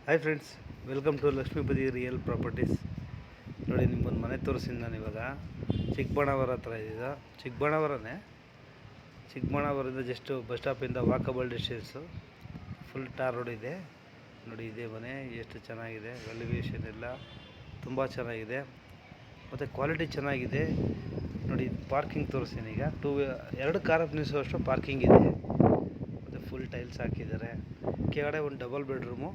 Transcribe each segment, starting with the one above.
Hi friends, welcome to Lakshmipati real properties. ನೋಡಿ, ನಿಮ್ಗೊಂದು ಮನೆ ತೋರಿಸಿದ್ದು ನಾನು ಇವಾಗ ಚಿಕ್ಕಬಳ್ಳಾಪುರ ಹತ್ರ ಇದ್ದಿದ್ದು. ಚಿಕ್ಕಬಳ್ಳಾಪುರದಿಂದ ಜಸ್ಟ್ ಬಸ್ ಸ್ಟಾಪಿಂದ walkable distance. Full tar road ಇದೆ. ನೋಡಿ, ಇದೇ ಮನೆ ಎಷ್ಟು ಚೆನ್ನಾಗಿದೆ. ವ್ಯಾಲ್ಯೂಯೇಷನ್ ಎಲ್ಲ ತುಂಬ ಚೆನ್ನಾಗಿದೆ ಮತ್ತು ಕ್ವಾಲಿಟಿ ಚೆನ್ನಾಗಿದೆ. ನೋಡಿ, ಪಾರ್ಕಿಂಗ್ ತೋರಿಸ್ತೀನಿ ಈಗ. ಎರಡು ಕಾರ್ ನಿಲ್ಲಿಸುವಷ್ಟು ಪಾರ್ಕಿಂಗ್ ಇದೆ ಮತ್ತು ಫುಲ್ ಟೈಲ್ಸ್ ಹಾಕಿದ್ದಾರೆ. ಕೆಳಗಡೆ ಒಂದು ಡಬಲ್ ಬೆಡ್ರೂಮು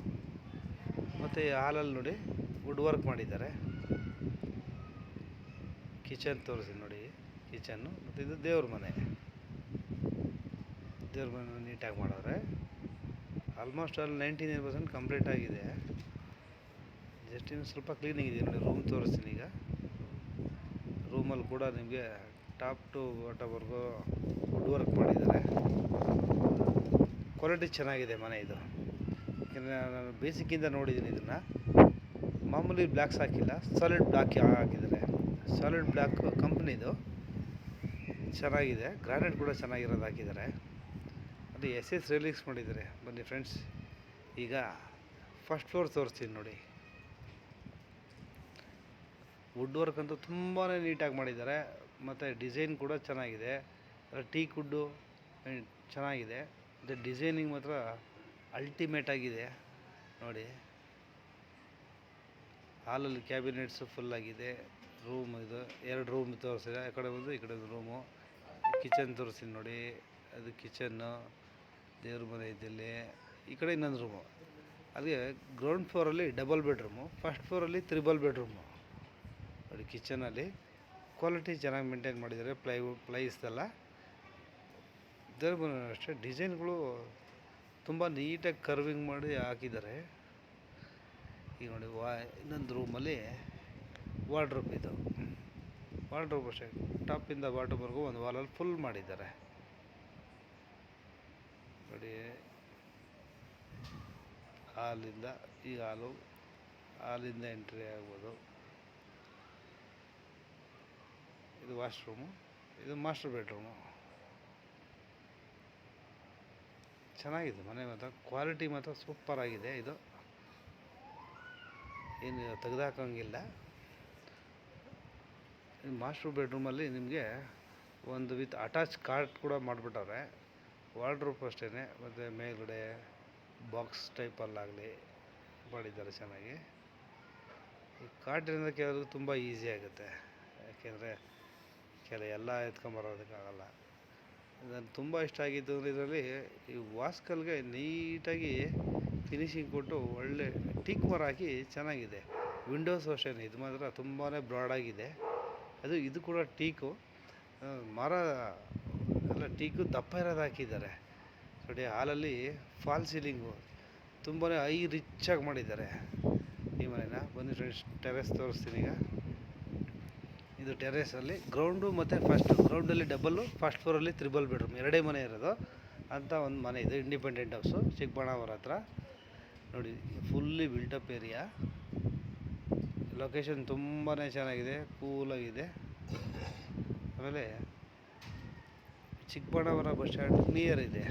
ಮತ್ತು ಹಾಲಲ್ಲಿ ನೋಡಿ ವುಡ್ ವರ್ಕ್ ಮಾಡಿದ್ದಾರೆ. ಕಿಚನ್ ತೋರಿಸಿ ನೋಡಿ, ಕಿಚನ್ನು. ಮತ್ತು ಇದು ದೇವ್ರ ಮನೆ ನೀಟಾಗಿ ಮಾಡವ್ರೆ. ಆಲ್ಮೋಸ್ಟ್ ಅಲ್ಲಿ 99% ಕಂಪ್ಲೀಟ್ ಆಗಿದೆ. ಜಸ್ಟ್ ಇನ್ನು ಸ್ವಲ್ಪ ಕ್ಲೀನಿಂಗ್ ಇದೆ. ನೋಡಿ, ರೂಮ್ ತೋರಿಸ್ತೀನಿ ಈಗ. ರೂಮಲ್ಲಿ ಕೂಡ ನಿಮಗೆ ಟಾಪ್ ಟು ಬಾಟಮ್ವರೆಗೂ ವುಡ್ ವರ್ಕ್ ಮಾಡಿದ್ದಾರೆ. ಕ್ವಾಲಿಟಿ ಚೆನ್ನಾಗಿದೆ ಮನೆ ಇದು. ಯಾಕೆಂದರೆ ನಾನು ಬೇಸಿಕ್ಕಿಂದ ನೋಡಿದ್ದೀನಿ ಇದನ್ನು. ಮಾಮೂಲಿ ಬ್ಲ್ಯಾಕ್ಸ್ ಹಾಕಿಲ್ಲ, ಸಾಲಿಡ್ ಬ್ಲ್ಯಾಕ್ ಹಾಕಿದ್ದಾರೆ. ಸಾಲಿಡ್ ಬ್ಲ್ಯಾಕ್ ಕಂಪ್ನಿದು ಚೆನ್ನಾಗಿದೆ. ಗ್ರಾನೈಟ್ ಕೂಡ ಚೆನ್ನಾಗಿರೋದು ಹಾಕಿದ್ದಾರೆ. ಅದು SS ರಿಲೀಕ್ಸ್ ಮಾಡಿದ್ದಾರೆ. ಬನ್ನಿ ಫ್ರೆಂಡ್ಸ್, ಈಗ ಫಸ್ಟ್ ಫ್ಲೋರ್ ತೋರಿಸ್ತೀನಿ ನೋಡಿ. ವುಡ್ ವರ್ಕ್ ಅಂತೂ ತುಂಬಾ ನೀಟಾಗಿ ಮಾಡಿದ್ದಾರೆ ಮತ್ತು ಡಿಸೈನ್ ಕೂಡ ಚೆನ್ನಾಗಿದೆ. ಟೀಕ್ ವುಡ್ಡು ಚೆನ್ನಾಗಿದೆ ಮತ್ತು ಡಿಸೈನಿಂಗ್ ಮಾತ್ರ ಅಲ್ಟಿಮೇಟ್ ಆಗಿದೆ. ನೋಡಿ, ಹಾಲಲ್ಲಿ ಕ್ಯಾಬಿನೆಟ್ಸು ಫುಲ್ಲಾಗಿದೆ. ರೂಮ್ ಇದು 2 ರೂಮ್ ತೋರಿಸಿದೆ. ಆ ಕಡೆ ಒಂದು ಈ ಕಡೆ ಒಂದು ರೂಮು. ಕಿಚನ್ ತೋರಿಸ್ತೀನಿ ನೋಡಿ. ಅದು ಕಿಚನ್ನು, ದೇವ್ರ ಮನೆ ಇದ್ದಲ್ಲಿ. ಈ ಕಡೆ ಇನ್ನೊಂದು ರೂಮು. ಅದೇ ಗ್ರೌಂಡ್ ಫ್ಲೋರಲ್ಲಿ ಡಬಲ್ ಬೆಡ್ರೂಮು, ಫಸ್ಟ್ ಫ್ಲೋರಲ್ಲಿ ತ್ರಿಬಲ್ ಬೆಡ್ರೂಮು. ನೋಡಿ, ಕಿಚನಲ್ಲಿ ಕ್ವಾಲಿಟಿ ಚೆನ್ನಾಗಿ ಮೇಂಟೈನ್ ಮಾಡಿದ್ದಾರೆ. ಪ್ಲೈಸ್ದೆಲ್ಲ ದೇವ್ರ ಮನೆ ಅಷ್ಟೇ. ಡಿಸೈನ್ಗಳು ತುಂಬ ನೀಟಾಗಿ ಕರ್ವಿಂಗ್ ಮಾಡಿ ಹಾಕಿದ್ದಾರೆ. ಈಗ ನೋಡಿ, ಇನ್ನೊಂದು ರೂಮಲ್ಲಿ ವಾರ್ಡ್ರೋಬ್. ಇದು ವಾರ್ಡ್ರೋಬ್ ಅಷ್ಟೇ, ಟಾಪಿಂದ ಬಾಟಮ್ವರೆಗೂ ಒಂದು ವಾಲಲ್ಲಿ ಫುಲ್ ಮಾಡಿದ್ದಾರೆ. ನೋಡಿ, ಹಾಲಿಂದ ಈ ಹಾಲಿಂದ ಎಂಟ್ರಿ ಆಗ್ಬೋದು. ಇದು ವಾಶ್ರೂಮು, ಇದು ಮಾಸ್ಟರ್ ಬೆಡ್ರೂಮು. ಚೆನ್ನಾಗಿದೆ ಮನೆ ಮಾತ್ರ. ಕ್ವಾಲಿಟಿ ಮಾತ್ರ ಸೂಪರಾಗಿದೆ. ಇದು ಏನು ತೆಗೆದುಹಾಕೋಂಗಿಲ್ಲ. ಮಾಸ್ಟರ್ ಬೆಡ್ರೂಮಲ್ಲಿ ನಿಮಗೆ ಒಂದು ವಿತ್ ಅಟ್ಯಾಚ್ ಕಾರ್ಟ್ ಕೂಡ ಮಾಡಿಬಿಟ್ಟವ್ರೆ. ವಾರ್ಡ್ರೋಬ್ ಅಷ್ಟೇ. ಮತ್ತು ಮೇಲ್ಗಡೆ ಬಾಕ್ಸ್ ಟೈಪಲ್ಲಾಗಲಿ ಮಾಡಿದ್ದಾರೆ ಚೆನ್ನಾಗಿ. ಈ ಕಾರ್ಟಿನಿಂದ ಕೆಲವರು ತುಂಬ ಈಸಿ ಆಗುತ್ತೆ. ಯಾಕೆಂದರೆ ಎಲ್ಲ ಎತ್ಕೊಂಬರೋದಕ್ಕಾಗಲ್ಲ. ನನಗೆ ತುಂಬ ಇಷ್ಟ ಆಗಿದ್ದು ಅಂದರೆ ಇದರಲ್ಲಿ ಈ ವಾಸ್ಕಲ್ಗೆ ನೀಟಾಗಿ ಫಿನಿಶಿಂಗ್ ಕೊಟ್ಟು ಒಳ್ಳೆ ಟೀಕ್ ಮರ ಹಾಕಿ ಚೆನ್ನಾಗಿದೆ. ವಿಂಡೋಸ್ ಅಷ್ಟೇ. ಇದು ಮಾತ್ರ ತುಂಬಾ ಬ್ರಾಡಾಗಿದೆ. ಇದು ಕೂಡ ಟೀಕು ಮರ ಎಲ್ಲ ಟೀಕು ದಪ್ಪ ಇರೋದು ಹಾಕಿದ್ದಾರೆ. ನೋಡಿ, ಹಾಲಲ್ಲಿ ಫಾಲ್ ಸೀಲಿಂಗು ತುಂಬಾ ರಿಚ್ಚಾಗಿ ಮಾಡಿದ್ದಾರೆ ಈ ಮನೇನ. ಬಂದು ಫ್ರೆಂಡ್ಸ್, ಟೆರೆಸ್ ತೋರಿಸ್ತೀನಿ ಈಗ. ಇದು ಟೆರೆಸಲ್ಲಿ ಗ್ರೌಂಡು ಮತ್ತು ಗ್ರೌಂಡಲ್ಲಿ ಡಬಲ್ಲು, ಫಸ್ಟ್ ಫ್ಲೋರಲ್ಲಿ ತ್ರಿಬಲ್ ಬೆಡ್ರೂಮ್, ಎರಡೇ ಮನೆ ಇರೋದು ಅಂತ ಒಂದು ಮನೆ ಇದೆ. ಇಂಡಿಪೆಂಡೆಂಟ್ ಹೌಸು, ಚಿಕ್ಕಬಳ್ಳಾಪುರ ಹತ್ರ. ನೋಡಿ, ಫುಲ್ಲಿ ಬಿಲ್ಟಪ್ ಏರಿಯಾ. ಲೊಕೇಶನ್ ತುಂಬಾ ಚೆನ್ನಾಗಿದೆ, ಕೂಲಾಗಿದೆ. ಆಮೇಲೆ ಚಿಕ್ಕಬಳ್ಳಾಪುರ ಬಸ್ ಸ್ಟ್ಯಾಂಡ್ ನಿಯರ್ ಇದೆ.